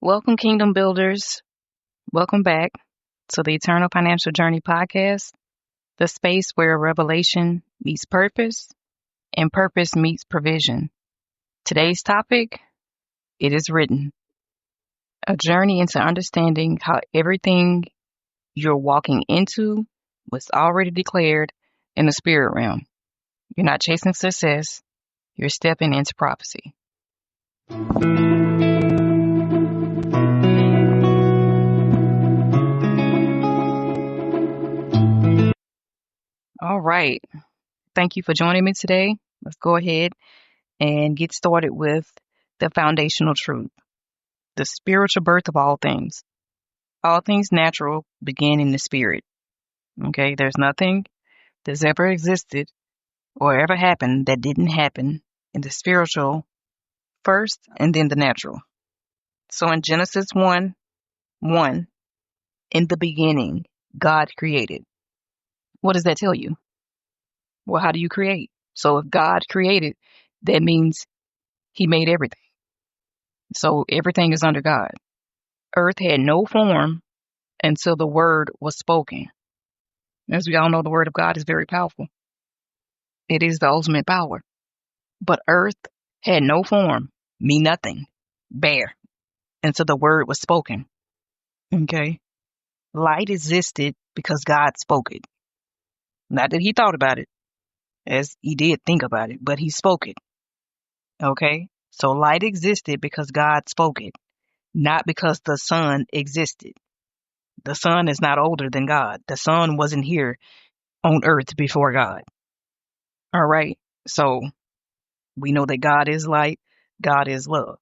Welcome, Kingdom Builders. Welcome back to the Eternal Financial Journey podcast, the space where revelation meets purpose and purpose meets provision. Today's topic, it is written, a journey into understanding how everything you're walking into was already declared in the spirit realm. You're not chasing success, you're stepping into prophecy. All right. Thank you for joining me today. Let's go ahead and get started with the foundational truth, the spiritual birth of all things. All things natural begin in the spirit. Okay, there's nothing that's ever existed or ever happened that didn't happen in the spiritual first and then the natural. So in Genesis 1:1, in the beginning, God created. What does that tell you? Well, how do you create? So if God created, that means he made everything. So everything is under God. Earth had no form until the word was spoken. As we all know, the word of God is very powerful. It is the ultimate power. But earth had no form, mean nothing, bare, until the word was spoken. Okay? Light existed because God spoke it. Not that he thought about it, as he did think about it, but he spoke it. Okay? So light existed because God spoke it, not because the sun existed. The sun is not older than God. The sun wasn't here on earth before God. All right? So we know that God is light, God is love.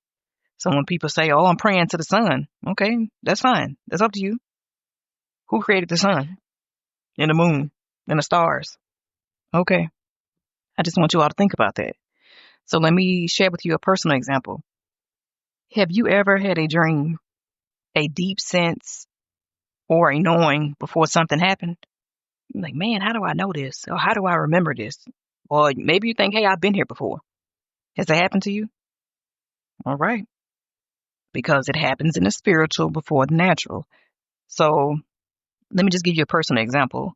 So when people say, oh, I'm praying to the sun, okay, that's fine. That's up to you. Who created the sun and the moon and the stars? Okay. I just want you all to think about that. So let me share with you a personal example. Have you ever had a dream, a deep sense, or a knowing before something happened? You're like, man, how do I know this? Or how do I remember this? Or maybe you think, hey, I've been here before. Has that happened to you? All right. Because it happens in the spiritual before the natural. So let me just give you a personal example.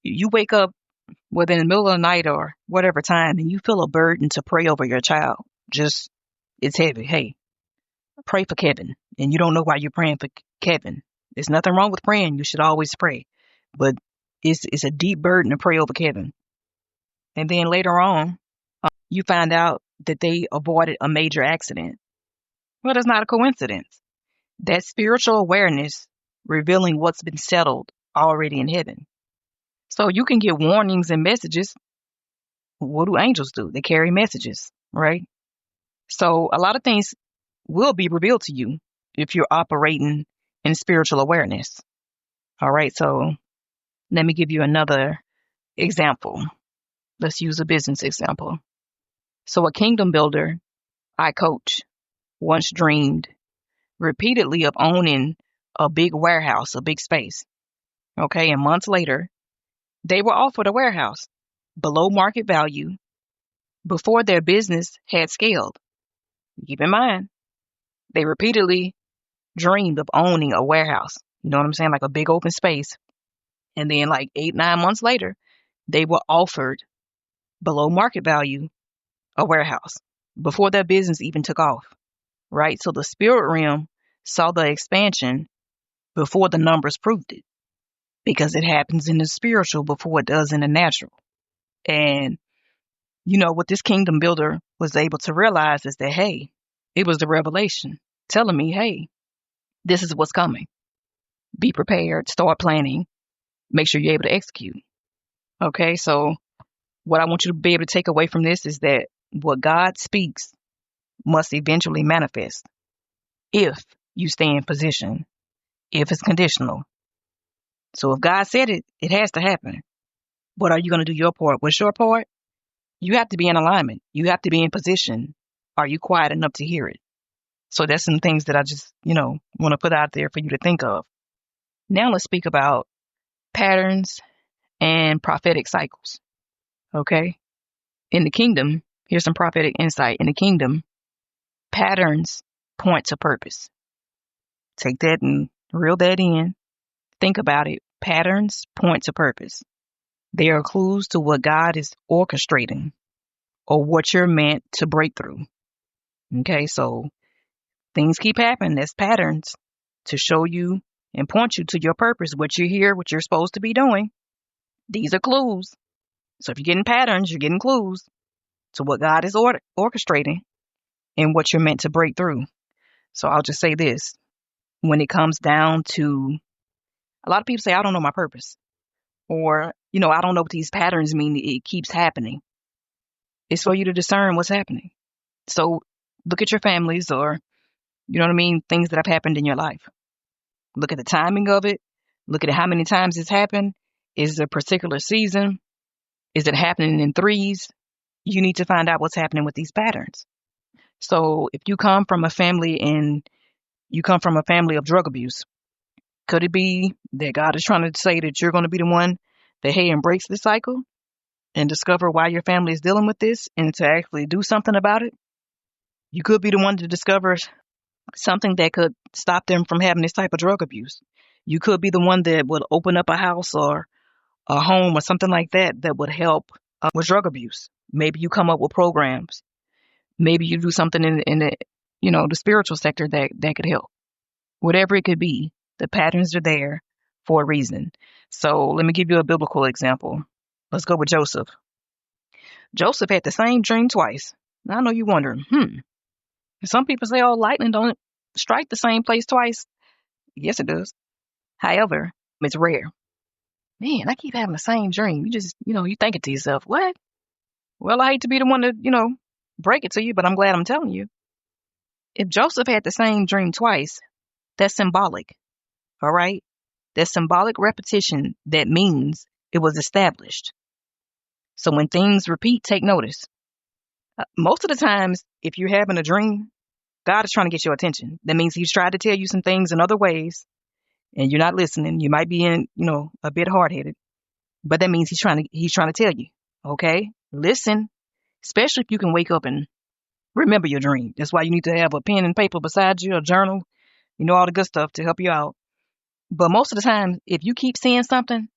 You wake up within the middle of the night or whatever time and you feel a burden to pray over your child. Just, it's heavy. Hey, pray for Kevin. And you don't know why you're praying for Kevin. There's nothing wrong with praying. You should always pray. But it's a deep burden to pray over Kevin. And then later on, you find out that they avoided a major accident. Well, that's not a coincidence. That spiritual awareness revealing what's been settled already in heaven. So you can get warnings and messages. What do angels do? They carry messages, right? So a lot of things will be revealed to you if you're operating in spiritual awareness. All right, so let me give you another example. Let's use a business example. So a kingdom builder I coach once dreamed repeatedly of owning a big warehouse, a big space. Okay, and months later, they were offered a warehouse below market value before their business had scaled. Keep in mind, they repeatedly dreamed of owning a warehouse. You know what I'm saying? Like a big open space. And then like 8, 9 months later, they were offered below market value a warehouse before their business even took off, right? So the spirit realm saw the expansion before the numbers proved it, because it happens in the spiritual before it does in the natural. And you know what this kingdom builder was able to realize is that, hey, it was the revelation telling me, hey, this is what's coming. Be prepared, start planning, make sure you're able to execute. Okay, so what I want you to be able to take away from this is that what God speaks must eventually manifest if you stay in position, if it's conditional. So if God said it, it has to happen. What are you going to do your part? What's your part? You have to be in alignment. You have to be in position. Are you quiet enough to hear it? So that's some things that I just, want to put out there for you to think of. Now let's speak about patterns and prophetic cycles. Okay? In the kingdom, here's some prophetic insight. In the kingdom, patterns point to purpose. Take that and reel that in. Think about it. Patterns point to purpose. They are clues to what God is orchestrating or what you're meant to break through. Okay, so things keep happening. That's patterns to show you and point you to your purpose, what you're here, what you're supposed to be doing. These are clues. So if you're getting patterns, you're getting clues to what God is orchestrating and what you're meant to break through. So I'll just say this. When it comes down to, a lot of people say, I don't know my purpose. Or, I don't know what these patterns mean. It keeps happening. It's for you to discern what's happening. So look at your families or, things that have happened in your life. Look at the timing of it. Look at how many times it's happened. Is it a particular season? Is it happening in threes? You need to find out what's happening with these patterns. So if you come from a family of drug abuse, could it be that God is trying to say that you're going to be the one that, breaks the cycle and discover why your family is dealing with this and to actually do something about it? You could be the one to discover something that could stop them from having this type of drug abuse. You could be the one that would open up a house or a home or something like that that would help with drug abuse. Maybe you come up with programs. Maybe you do something in the spiritual sector that could help. Whatever it could be, the patterns are there for a reason. So let me give you a biblical example. Let's go with Joseph. Joseph had the same dream twice. Now I know you're wondering, some people say, oh, lightning don't strike the same place twice. Yes, it does. However, it's rare. Man, I keep having the same dream. You just, you think it to yourself, what? Well, I hate to be the one to, break it to you, but I'm glad I'm telling you. If Joseph had the same dream twice, that's symbolic. All right? That's symbolic repetition that means it was established. So when things repeat, take notice. Most of the times, if you're having a dream, God is trying to get your attention. That means he's tried to tell you some things in other ways, and you're not listening. You might be a bit hard-headed, but that means he's trying to tell you, okay? Listen, especially if you can wake up and remember your dream. That's why you need to have a pen and paper beside you, a journal, all the good stuff to help you out. But most of the time, if you keep seeing something,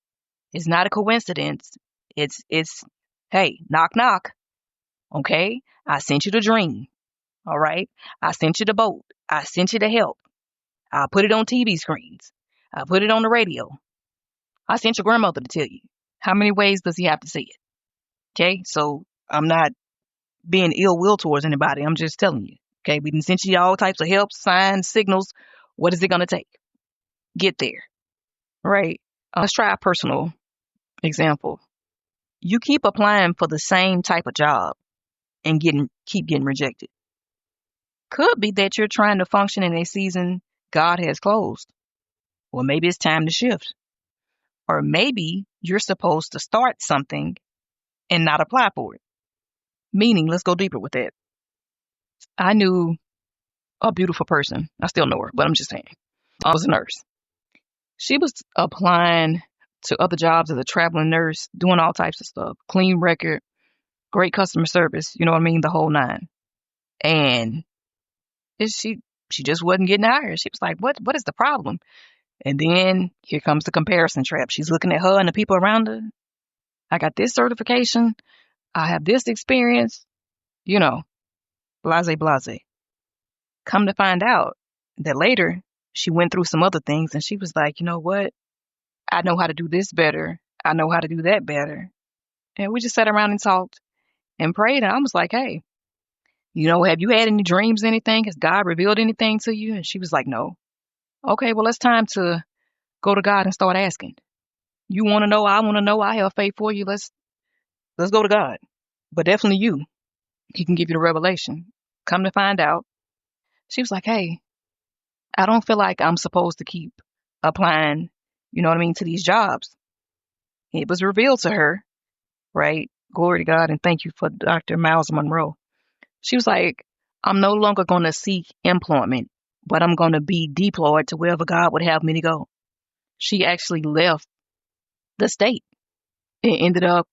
it's not a coincidence. It's hey, knock, knock. Okay? I sent you the dream. All right? I sent you the boat. I sent you the help. I put it on TV screens. I put it on the radio. I sent your grandmother to tell you. How many ways does he have to say it? Okay? So I'm not being ill will towards anybody. I'm just telling you. Okay? We done sent you all types of help, signs, signals. What is it going to take? Get there. Right? Let's try a personal example. You keep applying for the same type of job and keep getting rejected. Could be that you're trying to function in a season God has closed. Or maybe it's time to shift. Or maybe you're supposed to start something and not apply for it. Meaning, let's go deeper with that. I knew a beautiful person. I still know her, but I'm just saying. I was a nurse. She was applying to other jobs as a traveling nurse, doing all types of stuff. Clean record, great customer service, you know what I mean? The whole nine. And she just wasn't getting hired. She was like, what is the problem? And then here comes the comparison trap. She's looking at her and the people around her. I got this certification. I have this experience, blase, blase. Come to find out that later she went through some other things and she was like, you know what? I know how to do this better. I know how to do that better. And we just sat around and talked and prayed. And I was like, hey, have you had any dreams, anything? Has God revealed anything to you? And she was like, no. Okay, well, it's time to go to God and start asking. You want to know? I want to know. I have faith for you. Let's go to God. But definitely you. He can give you the revelation. Come to find out. She was like, hey, I don't feel like I'm supposed to keep applying, to these jobs. It was revealed to her, right? Glory to God and thank you for Dr. Miles Monroe. She was like, I'm no longer going to seek employment, but I'm going to be deployed to wherever God would have me to go. She actually left the state and ended up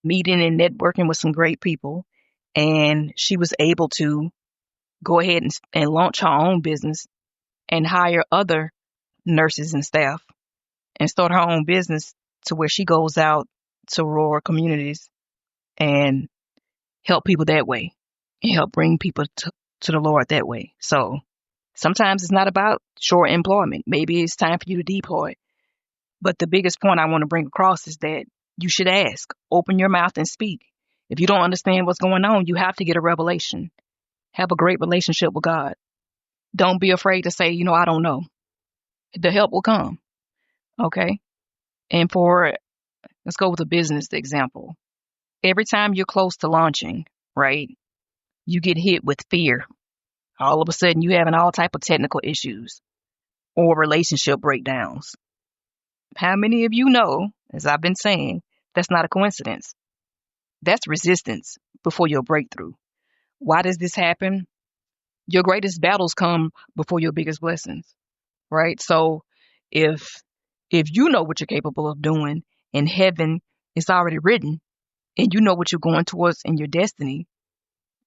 meeting and networking with some great people. And she was able to go ahead and launch her own business and hire other nurses and staff and start her own business to where she goes out to rural communities and help people that way and help bring people to the Lord that way. So sometimes it's not about short employment. Maybe it's time for you to deploy. But the biggest point I want to bring across is that you should ask, open your mouth and speak. If you don't understand what's going on, you have to get a revelation. Have a great relationship with God. Don't be afraid to say, I don't know. The help will come. Okay. And let's go with a business example. Every time you're close to launching, right, you get hit with fear. All of a sudden, you having all type of technical issues or relationship breakdowns. How many of you know, as I've been saying, that's not a coincidence? That's resistance before your breakthrough. Why does this happen? Your greatest battles come before your biggest blessings, right? So if you know what you're capable of doing in heaven, it's already written, and you know what you're going towards in your destiny,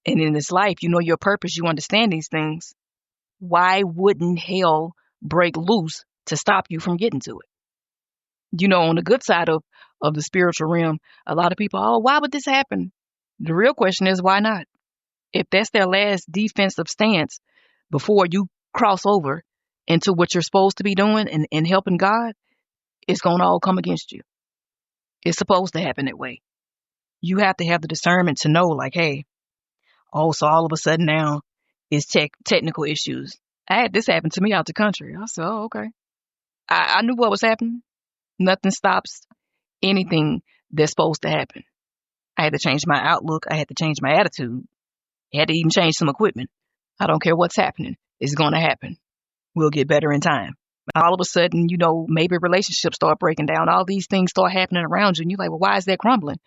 and in this life, you know your purpose, you understand these things, why wouldn't hell break loose to stop you from getting to it? On the good side of the spiritual realm, a lot of people, oh, why would this happen? The real question is, why not? If that's their last defensive stance before you cross over into what you're supposed to be doing and helping God, it's going to all come against you. It's supposed to happen that way. You have to have the discernment to know, like, hey, so all of a sudden now it's technical issues. I had this happen to me out the country. I said, oh, okay. I knew what was happening. Nothing stops anything that's supposed to happen. I had to change my outlook. I had to change my attitude. I had to even change some equipment. I don't care what's happening. It's going to happen. We'll get better in time. All of a sudden, maybe relationships start breaking down. All these things start happening around you. And you're like, well, why is that crumbling?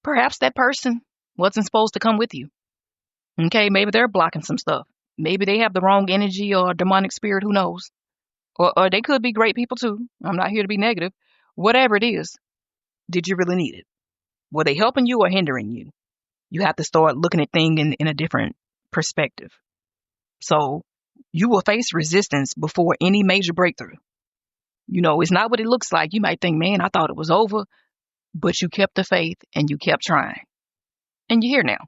Perhaps that person wasn't supposed to come with you. Okay, maybe they're blocking some stuff. Maybe they have the wrong energy or demonic spirit. Who knows? Or they could be great people too. I'm not here to be negative. Whatever it is, did you really need it? Were they helping you or hindering you? You have to start looking at things in a different perspective. So you will face resistance before any major breakthrough. It's not what it looks like. You might think, man, I thought it was over, but you kept the faith and you kept trying. And you're here now.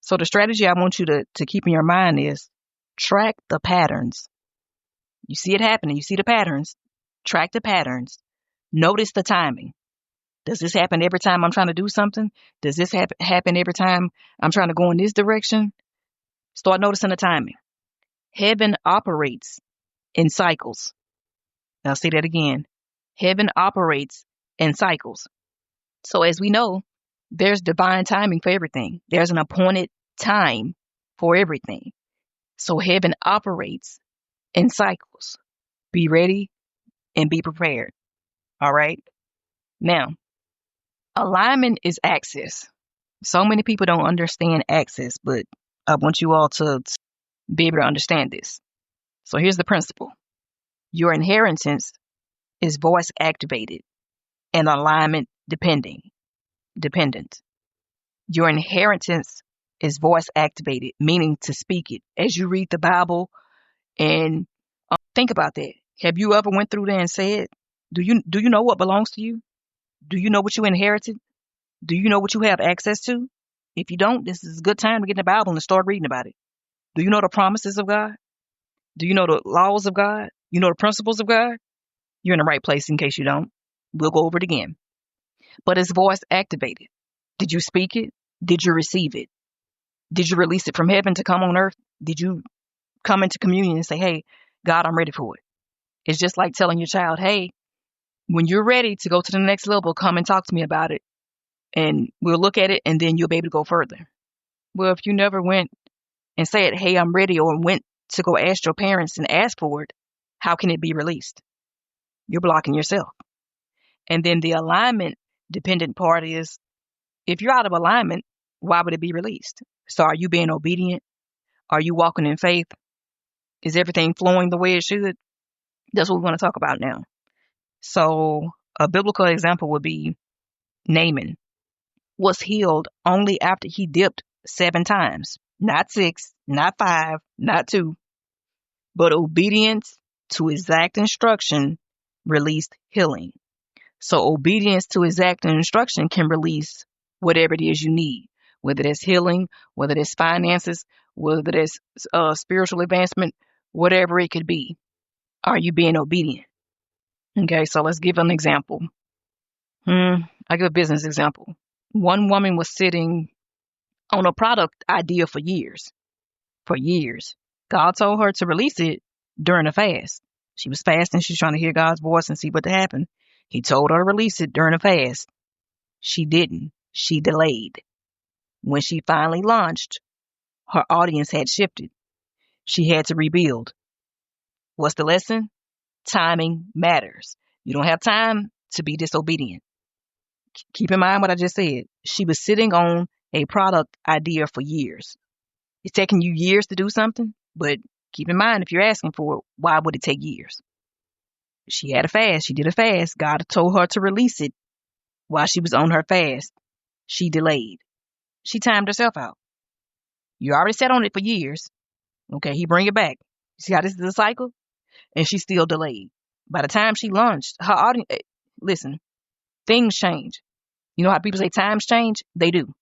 So the strategy I want you to keep in your mind is track the patterns. You see it happening. You see the patterns. Track the patterns. Notice the timing. Does this happen every time I'm trying to do something? Does this happen every time I'm trying to go in this direction? Start noticing the timing. Heaven operates in cycles. I'll say that again. Heaven operates in cycles. So as we know, there's divine timing for everything. There's an appointed time for everything. So heaven operates in cycles. Be ready and be prepared. All right. Now, alignment is access. So many people don't understand access, but I want you all to be able to understand this. So here's the principle. Your inheritance is voice activated and alignment dependent. Your inheritance is voice activated, meaning to speak it. As you read the Bible and think about that. Have you ever went through there and said, do you know what belongs to you? Do you know what you inherited? Do you know what you have access to? If you don't, this is a good time to get in the Bible and start reading about it. Do you know the promises of God? Do you know the laws of God? You know the principles of God? You're in the right place in case you don't. We'll go over it again. But it's voice activated. Did you speak it? Did you receive it? Did you release it from heaven to come on earth? Did you come into communion and say, hey, God, I'm ready for it? It's just like telling your child, hey, when you're ready to go to the next level, come and talk to me about it. And we'll look at it and then you'll be able to go further. Well, if you never went and said, hey, I'm ready, or went to go ask your parents and ask for it, how can it be released? You're blocking yourself. And then the alignment dependent part is, if you're out of alignment, why would it be released? So are you being obedient? Are you walking in faith? Is everything flowing the way it should? That's what we want to talk about now. So a biblical example would be Naaman was healed only after he dipped 7 times. Not 6, not 5, not 2. But obedience to exact instruction released healing. So obedience to exact instruction can release whatever it is you need, whether it's healing, whether it's finances, whether it's spiritual advancement, whatever it could be. Are you being obedient? Okay, so let's give an example. I give a business example. One woman was sitting on a product idea for years. For years. God told her to release it during a fast. She was fasting. She's trying to hear God's voice and see what would happen. He told her to release it during a fast. She didn't. She delayed. When she finally launched, her audience had shifted. She had to rebuild. What's the lesson? Timing matters. You don't have time to be disobedient. Keep in mind what I just said. She was sitting on a product idea for years. It's taking you years to do something, but keep in mind, if you're asking for it, why would it take years? She had a fast. She did a fast. God told her to release it while she was on her fast. She delayed. She timed herself out. You already sat on it for years. Okay, he bring it back. See how this is a cycle? And she still delayed. By the time she launched, her audience, listen, things change. You know how people say times change? They do.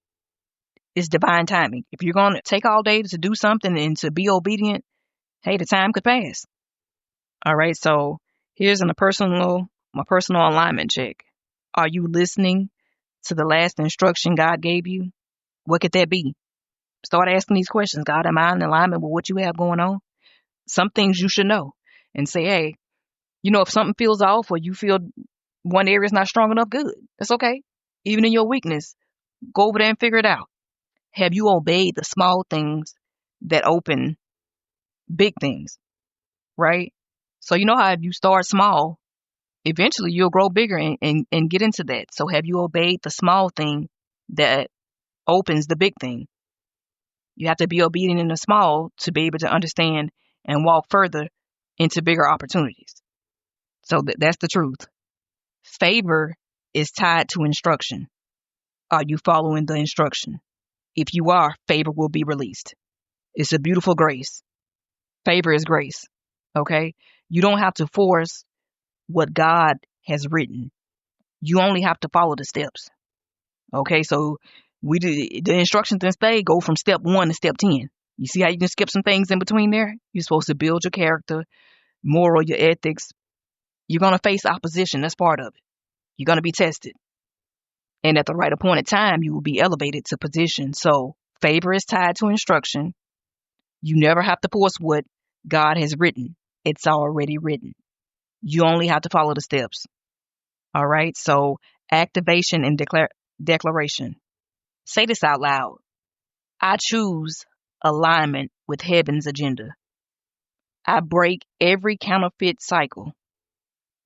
It's divine timing. If you're going to take all day to do something and to be obedient, hey, the time could pass. All right, so here's my personal alignment check. Are you listening to the last instruction God gave you? What could that be? Start asking these questions. God, am I in alignment with what you have going on? Some things you should know. And say, hey, if something feels off or you feel one area is not strong enough, good. That's okay. Even in your weakness, go over there and figure it out. Have you obeyed the small things that open big things, right? So you know how if you start small, eventually you'll grow bigger and get into that. So have you obeyed the small thing that opens the big thing? You have to be obedient in the small to be able to understand and walk further into bigger opportunities. So that's the truth. Favor is tied to instruction. Are you following the instruction? If you are, favor will be released. It's a beautiful grace. Favor is grace. Okay? You don't have to force what God has written. You only have to follow the steps. Okay? So the instructions instead go from step 1 to step 10. You see how you can skip some things in between there? You're supposed to build your character, moral, your ethics. You're going to face opposition. That's part of it. You're going to be tested. And at the right appointed time, you will be elevated to position. So favor is tied to instruction. You never have to force what God has written. It's already written. You only have to follow the steps. All right. So activation and declaration. Say this out loud. I choose alignment with heaven's agenda. I break every counterfeit cycle.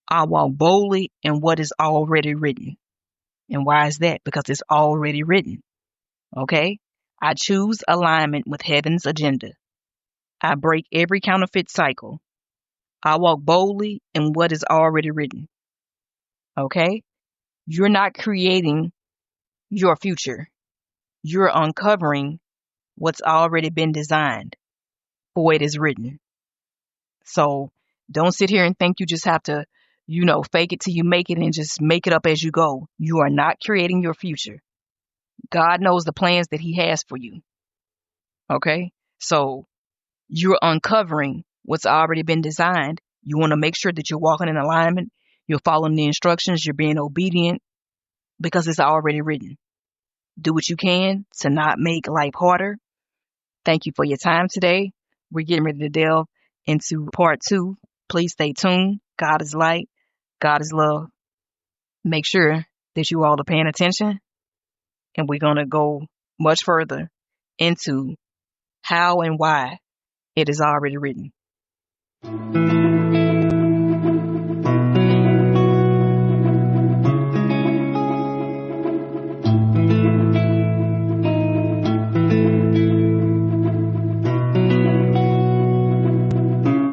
I walk boldly in what is already written. And why is that? Because it's already written. Okay? I choose alignment with heaven's agenda. I break every counterfeit cycle. I walk boldly in what is already written. Okay? You're not creating your future. You're uncovering what's already been designed, for it is written. So don't sit here and think you just have to, fake it till you make it and just make it up as you go. You are not creating your future. God knows the plans that He has for you. Okay? So you're uncovering what's already been designed. You want to make sure that you're walking in alignment. You're following the instructions. You're being obedient because it's already written. Do what you can to not make life harder. Thank you for your time today. We're getting ready to delve into part 2. Please stay tuned. God is light. God is love. Make sure that you all are paying attention. And we're going to go much further into how and why it is already written.